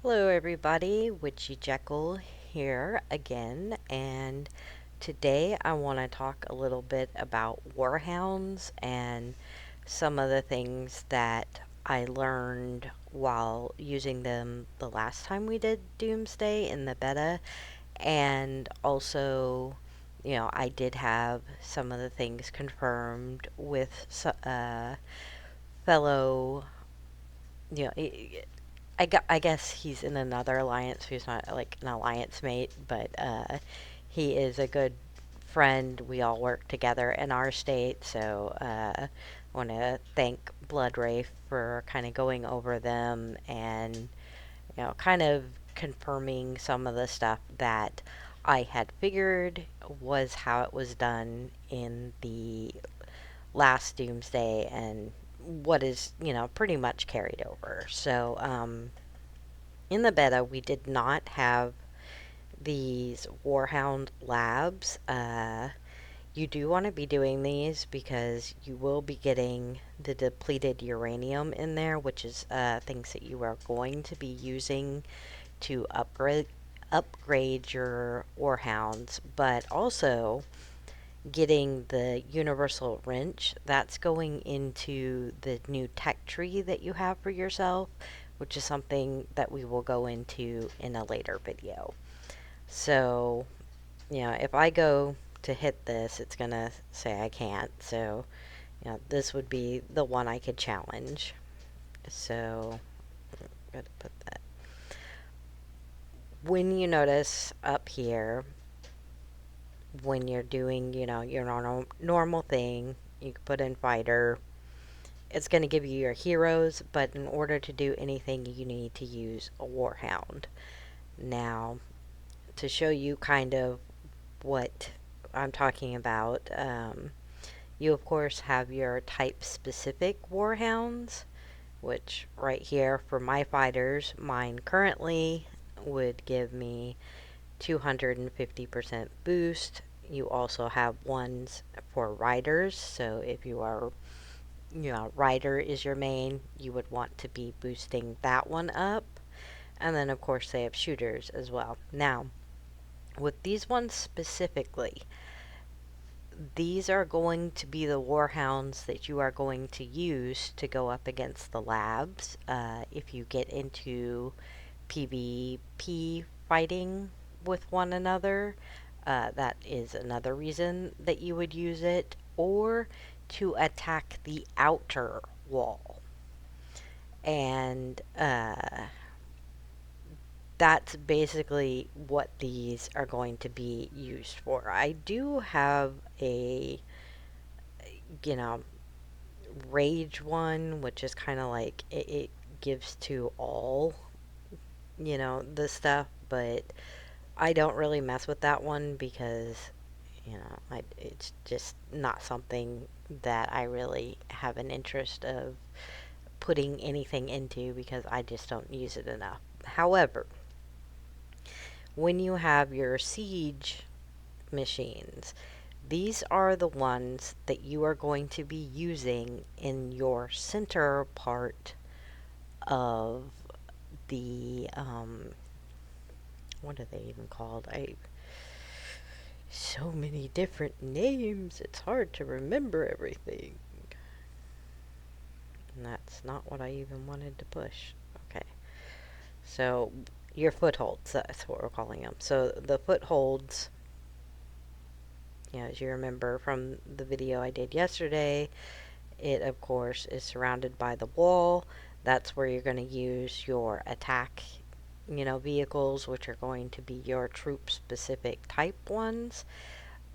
Hello everybody, Witchy Jekyll here again, and today I want to talk a little bit about warhounds and some of the things that I learned while using them the last time we did Doomsday in the beta, and also, I did have some of the things confirmed with fellow, you know, I guess he's in another alliance. He's not like an alliance mate, but he is a good friend. We all work together in our state, so I want to thank Blood Wraith for kind of going over them and kind of confirming some of the stuff that I had figured was how it was done in the last Doomsday and what is, pretty much carried over. So, in the beta, we did not have these Warhound labs. You do want to be doing these because you will be getting the depleted uranium in there, which is things that you are going to be using to upgrade your Warhounds, but also getting the universal wrench that's going into the new tech tree that you have for yourself, which is something that we will go into in a later video. So, if I go to hit this, it's gonna say I can't. So, this would be the one I could challenge. So, I'm gonna put that. When you notice up here, when you're doing, your normal thing, you can put in fighter. It's going to give you your heroes, but in order to do anything, you need to use a warhound. Now, to show you kind of what I'm talking about, you of course have your type specific warhounds, which right here for my fighters, mine currently would give me 250% boost. You also have ones for riders, so if you are, rider is your main, you would want to be boosting that one up. And then, of course, they have shooters as well. Now, with these ones specifically, these are going to be the warhounds that you are going to use to go up against the labs if you get into PvP fighting with one another. That is another reason that you would use it, or to attack the outer wall. And that's basically what these are going to be used for. I do have a, you know, rage one, which is kind of like it gives to all, the stuff, but I don't really mess with that one because, it's just not something that I really have an interest of putting anything into because I just don't use it enough. However, when you have your siege machines, these are the ones that you are going to be using in your center part of the, what are they even called? So many different names, it's hard to remember everything. And that's not what I even wanted to push. Okay. So, your footholds, that's what we're calling them. So, the footholds, as you remember from the video I did yesterday, it, of course, is surrounded by the wall. That's where you're going to use your attack, vehicles, which are going to be your troop-specific type ones.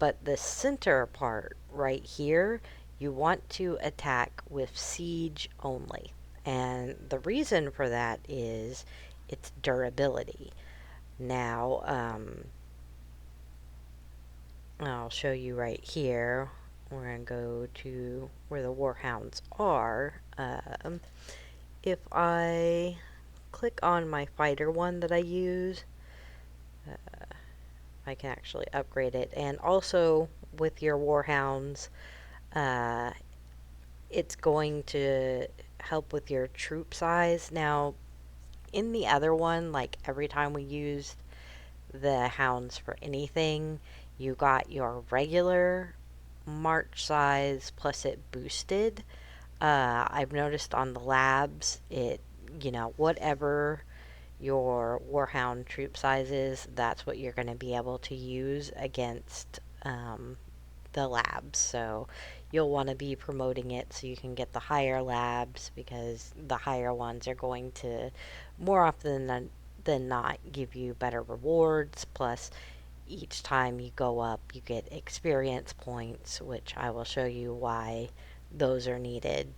But the center part right here, you want to attack with siege only. And the reason for that is its durability. Now, I'll show you right here. We're going to go to where the warhounds are. If I click on my fighter one that I use, I can actually upgrade it. And also with your warhounds, uh, it's going to help with your troop size. Now, in the other one, like every time we used the hounds for anything, you got your regular march size plus it boosted. I've noticed on the labs, whatever your Warhound troop size is, that's what you're going to be able to use against the labs. So you'll want to be promoting it so you can get the higher labs, because the higher ones are going to more often than not give you better rewards. Plus, each time you go up, you get experience points, which I will show you why those are needed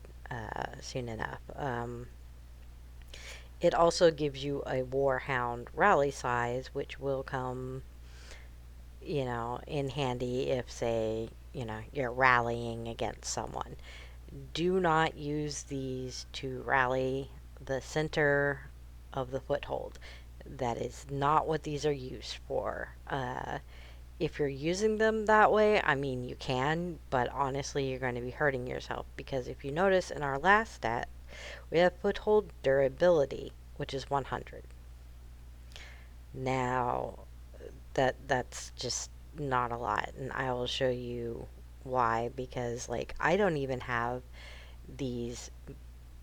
soon enough. It also gives you a Warhound rally size, which will come, in handy if, say, you're rallying against someone. Do not use these to rally the center of the foothold. That is not what these are used for. If you're using them that way, I mean, you can, but honestly, you're going to be hurting yourself, because if you notice in our last stat, we have foothold durability, which is 100. Now, that's just not a lot, and I will show you why, because like I don't even have these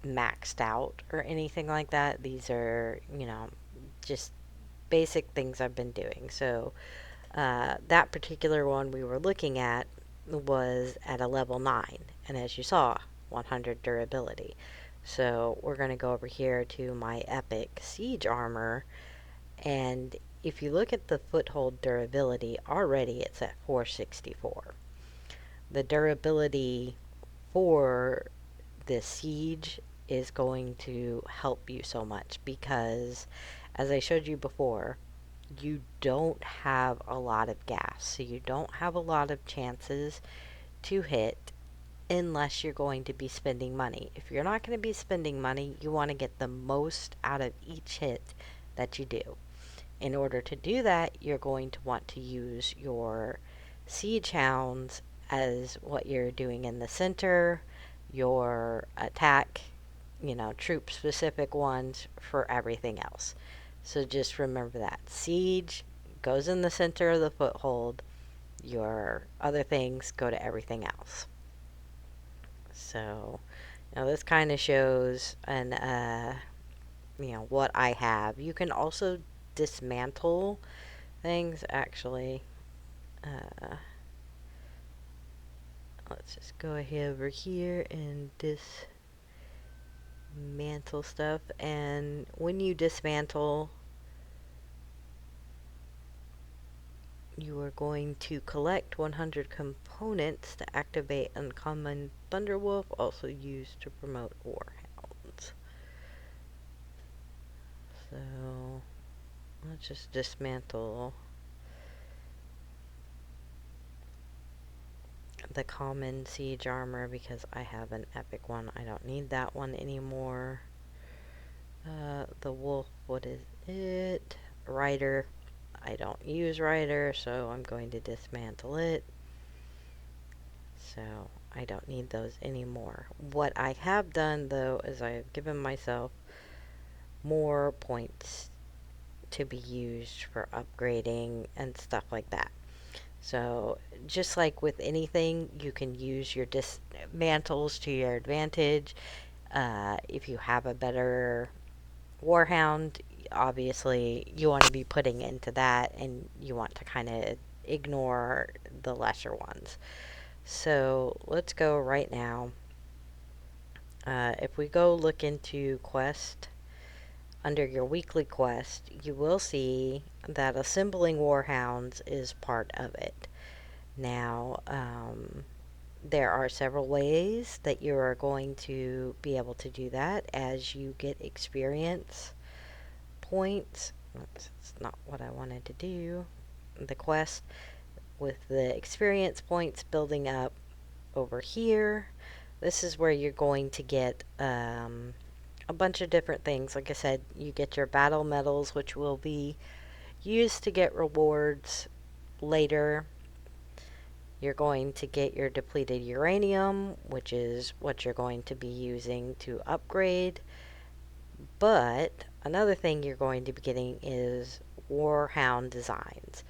maxed out or anything like that. These are, just basic things I've been doing. So, that particular one we were looking at was at a level 9, and as you saw, 100 durability. So we're going to go over here to my epic siege armor, and if you look at the foothold durability, already it's at 464. The durability for the siege is going to help you so much because, as I showed you before, you don't have a lot of gas, so you don't have a lot of chances to hit unless you're going to be spending money. If you're not going to be spending money, you want to get the most out of each hit that you do. In order to do that, you're going to want to use your siege hounds as what you're doing in the center, your attack, troop specific ones for everything else. So just remember that. Siege goes in the center of the foothold. Your other things go to everything else. So, this kind of shows what I have. You can also dismantle things, actually. Uh, let's just go ahead over here and dismantle stuff. And when you dismantle, you are going to collect 100 components to activate Uncommon Thunderwolf, also used to promote Warhounds. So, let's just dismantle the common siege armor because I have an epic one. I don't need that one anymore. The wolf, what is it? Rider. I don't use Rider, so I'm going to dismantle it. So I don't need those anymore. What I have done, though, is I have given myself more points to be used for upgrading and stuff like that. So just like with anything, you can use your dismantles to your advantage. If you have a better Warhound, obviously you want to be putting into that, and you want to kind of ignore the lesser ones. So let's go right now. If we go look into quest, under your weekly quest, you will see that assembling Warhounds is part of it. Now, there are several ways that you are going to be able to do that as you get experience points. Oops, it's not what I wanted to do. The quest with the experience points building up over here. This is where you're going to get a bunch of different things. Like I said, you get your battle medals, which will be used to get rewards later. You're going to get your depleted uranium, which is what you're going to be using to upgrade. But another thing you're going to be getting is Warhound designs,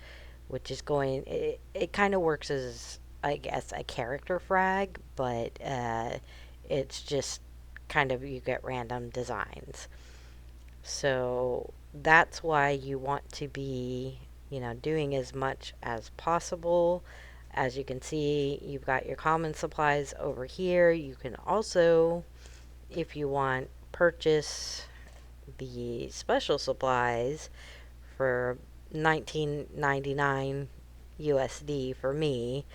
which is going, it kind of works as, I guess, a character frag, but it's just kind of, you get random designs. So that's why you want to be, doing as much as possible. As you can see, you've got your common supplies over here. You can also, if you want, purchase the special supplies for 19.99 USD for me,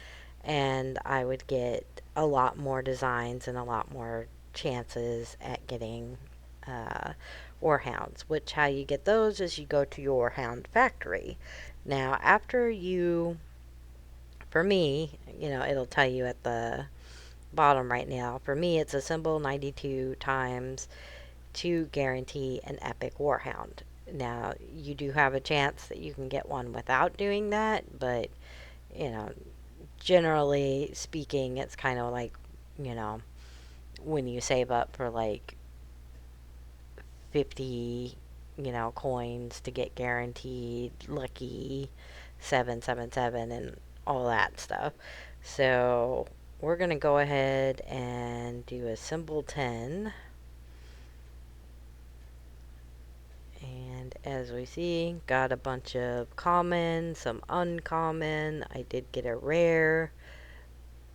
and I would get a lot more designs and a lot more chances at getting Warhounds. Which, how you get those is you go to your Hound factory. Now, after you, for me, it'll tell you at the bottom right now. For me, it's a symbol 92 times to guarantee an epic Warhound. Now, you do have a chance that you can get one without doing that, but, you know, generally speaking, it's kind of like, you know, when you save up for like 50, coins to get guaranteed lucky 777 and all that stuff. So, we're going to go ahead and do a symbol 10. And as we see, got a bunch of common, some uncommon. I did get a rare,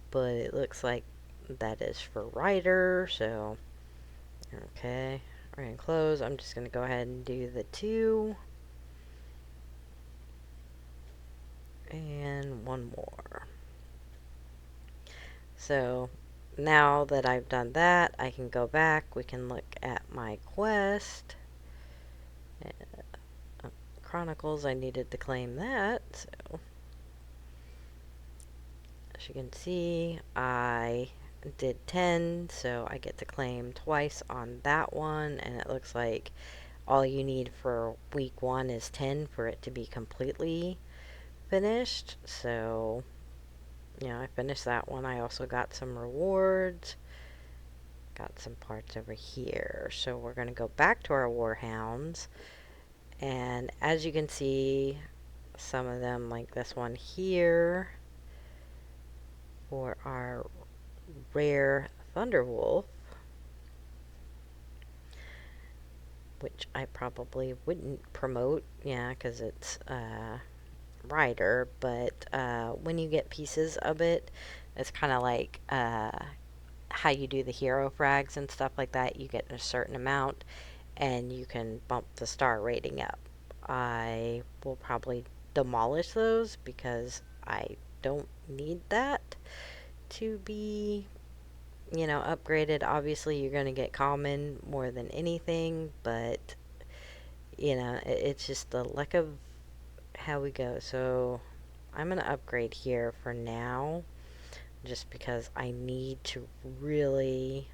but it looks like that is for Rider, so okay. We're gonna close. I'm just gonna go ahead and do the 2. And one more. So now that I've done that, I can go back. We can look at my quest. Chronicles, I needed to claim that, so as you can see, I did 10, so I get to claim twice on that one, and it looks like all you need for week 1 is 10 for it to be completely finished. So, I finished that one. I also got some rewards, got some parts over here. So we're going to go back to our Warhounds, and as you can see, some of them, like this one here, for our rare Thunderwolf, which I probably wouldn't promote, because it's Rider, but when you get pieces of it, it's kind of like how you do the hero frags and stuff like that. You get a certain amount, and you can bump the star rating up. I will probably demolish those because I don't need that to be upgraded. Obviously, you're going to get common more than anything, but, it's just the luck of how we go. So, I'm going to upgrade here for now, just because I need to really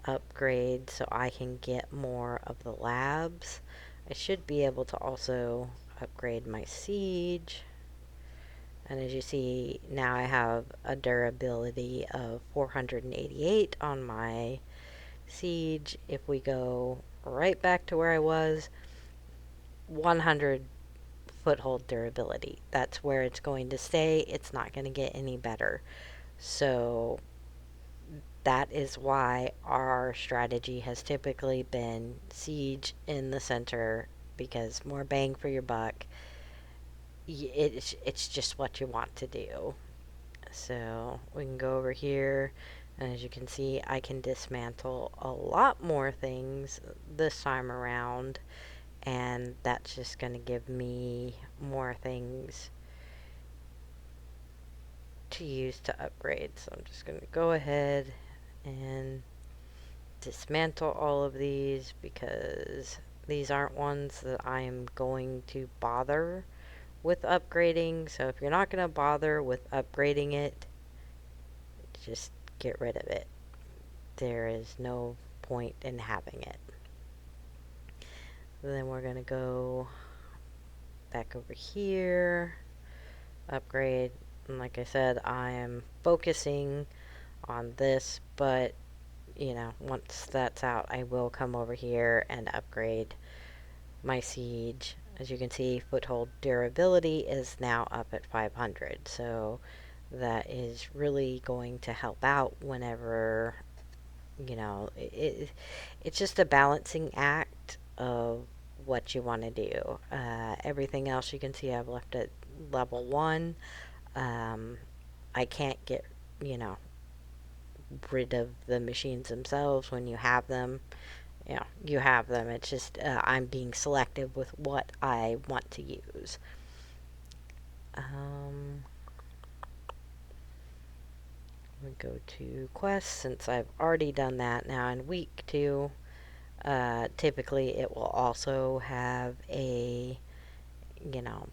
upgrade so I can get more of the labs. I should be able to also upgrade my siege. And as you see, now I have a durability of 488 on my siege. If we go right back to where I was, 100 foothold durability. That's where it's going to stay. It's not going to get any better. So that is why our strategy has typically been siege in the center, because more bang for your buck. It's just what you want to do. So we can go over here, and as you can see, I can dismantle a lot more things this time around, and that's just going to give me more things to use to upgrade. So I'm just going to go ahead and dismantle all of these, because these aren't ones that I am going to bother with upgrading. So if you're not going to bother with upgrading it, just get rid of it. There is no point in having it. Then we're going to go back over here, upgrade. And like I said, I am focusing on this, but once that's out, I will come over here and upgrade my siege. As you can see, foothold durability is now up at 500, so that is really going to help out whenever, it's just a balancing act of what you want to do. Everything else you can see I've left at level 1. Um, I can't get, you know, rid of the machines themselves when you have them. You have them. It's just I'm being selective with what I want to use. Um, we go to quests since I've already done that. Now in week 2, typically it will also have a, you know,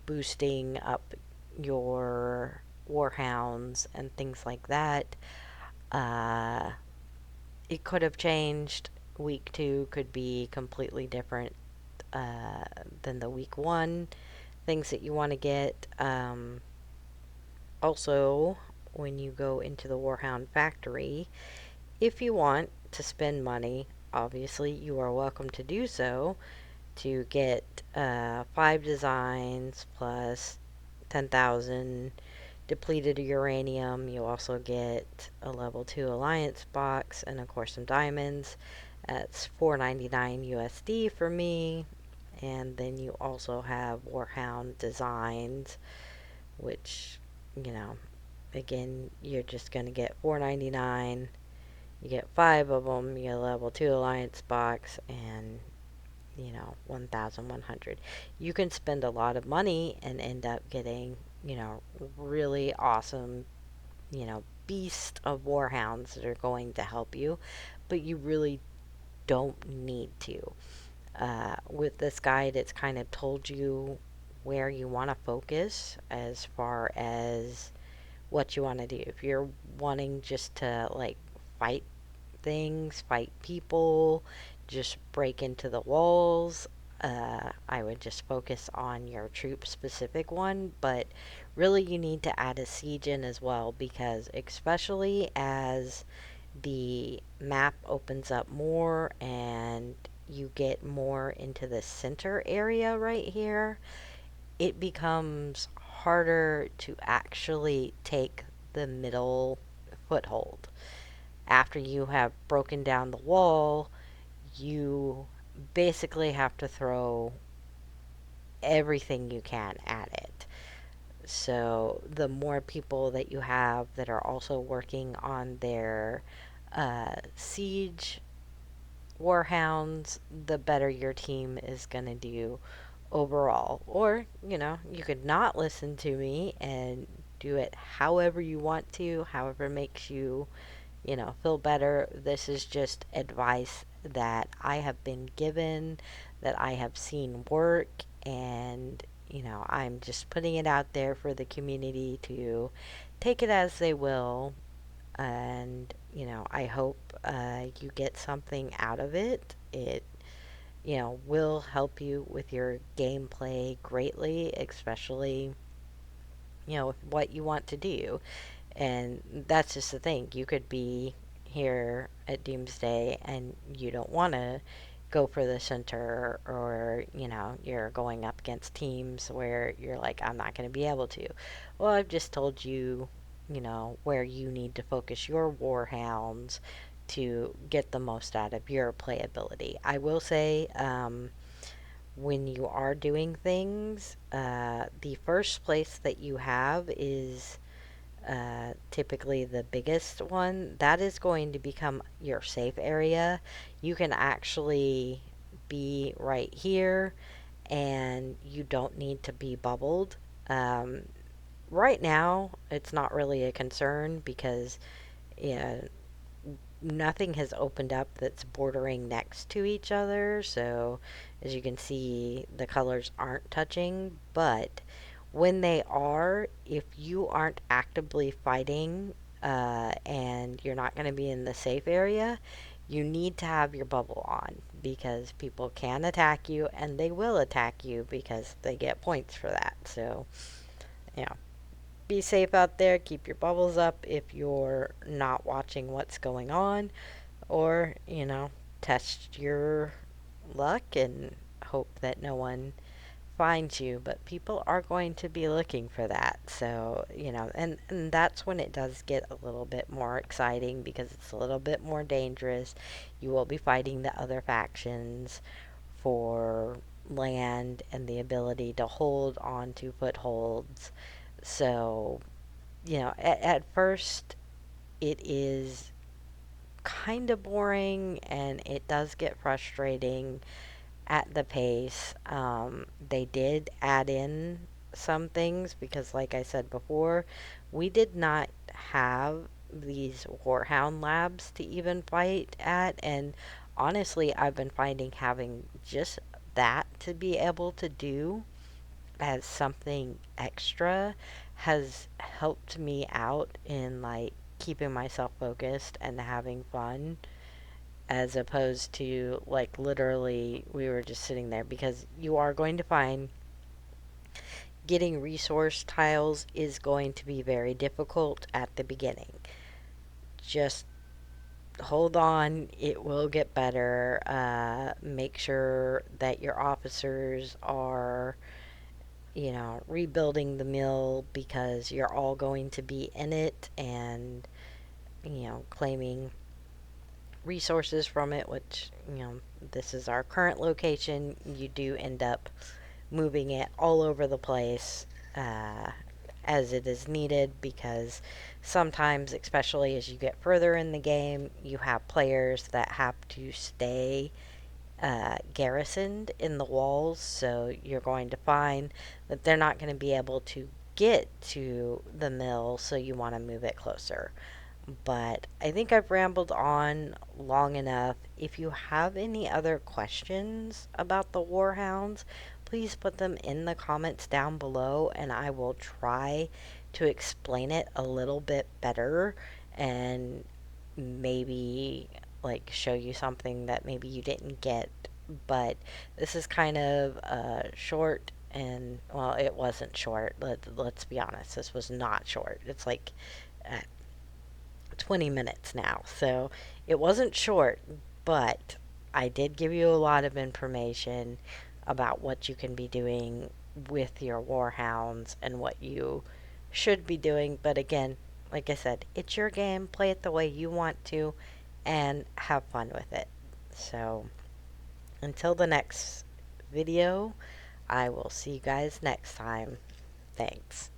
boosting up your warhounds and things like that. Uh, it could have changed. Week 2 could be completely different than the week 1 things that you want to get. Also, when you go into the Warhound factory, if you want to spend money, obviously you are welcome to do so to get 5 designs plus 10,000 depleted uranium. You also get a level 2 alliance box and of course some diamonds. That's 499 USD for me. And then you also have Warhound designs, which, you know, again, you're just going to get 499. You get 5 of them. You get a level 2 alliance box and 1,100. You can spend a lot of money and end up getting, really awesome, beast of warhounds that are going to help you, but you really don't need to. With this guide, it's kind of told you where you want to focus as far as what you want to do. If you're wanting just to like fight things, fight people, just break into the walls, I would just focus on your troop specific one. But really, you need to add a siege in as well because, especially as the map opens up more and you get more into the center area right here, it becomes harder to actually take the middle foothold. After you have broken down the wall, you basically have to throw everything you can at it. So the more people that you have that are also working on their siege warhounds, the better your team is going to do overall. Or, you could not listen to me and do it however you want to, however makes you, feel better. This is just advice that I have been given, that I have seen work, and, I'm just putting it out there for the community to take it as they will. And, I hope you get something out of it. It, will help you with your gameplay greatly, especially, with what you want to do. And that's just the thing. You could be here at Doomsday and you don't want to go for the center, or, you're going up against teams where you're like, I'm not going to be able to. Well, I've just told you, where you need to focus your warhounds to get the most out of your playability. I will say, when you are doing things, the first place that you have is typically the biggest one. That is going to become your safe area. You can actually be right here and you don't need to be bubbled. Um, right now, it's not really a concern because yeah, nothing has opened up that's bordering next to each other. So, as you can see, the colors aren't touching. But when they are, if you aren't actively fighting and you're not going to be in the safe area, you need to have your bubble on because people can attack you and they will attack you because they get points for that. So, yeah. be safe out there. Keep your bubbles up if you're not watching what's going on, or, test your luck and hope that no one finds you. But people are going to be looking for that. So, and that's when it does get a little bit more exciting because it's a little bit more dangerous. You will be fighting the other factions for land and the ability to hold on to footholds. So, at first it is kind of boring and it does get frustrating at the pace. They did add in some things because, like I said before, we did not have these Warhound labs to even fight at, and honestly, I've been finding having just that to be able to do as something extra has helped me out in like keeping myself focused and having fun, as opposed to like literally we were just sitting there, because you are going to find getting resource tiles is going to be very difficult at the beginning. Just hold on, it will get better. Make sure that your officers are, rebuilding the mill, because you're all going to be in it and, claiming resources from it, which, this is our current location. You do end up moving it all over the place uh, as it is needed, because sometimes, especially as you get further in the game, you have players that have to stay garrisoned in the walls, so you're going to find that they're not going to be able to get to the mill, so you want to move it closer. But I think I've rambled on long enough. If you have any other questions about the Warhounds, please put them in the comments down below and I will try to explain it a little bit better and maybe like show you something that maybe you didn't get. But this is kind of short, and well, it wasn't short. Let's be honest, this was not short. It's like uh, 20 minutes now. So it wasn't short, but I did give you a lot of information about what you can be doing with your warhounds and what you should be doing. But again, like I said, it's your game. Play it the way you want to and have fun with it. So until the next video, I will see you guys next time. Thanks.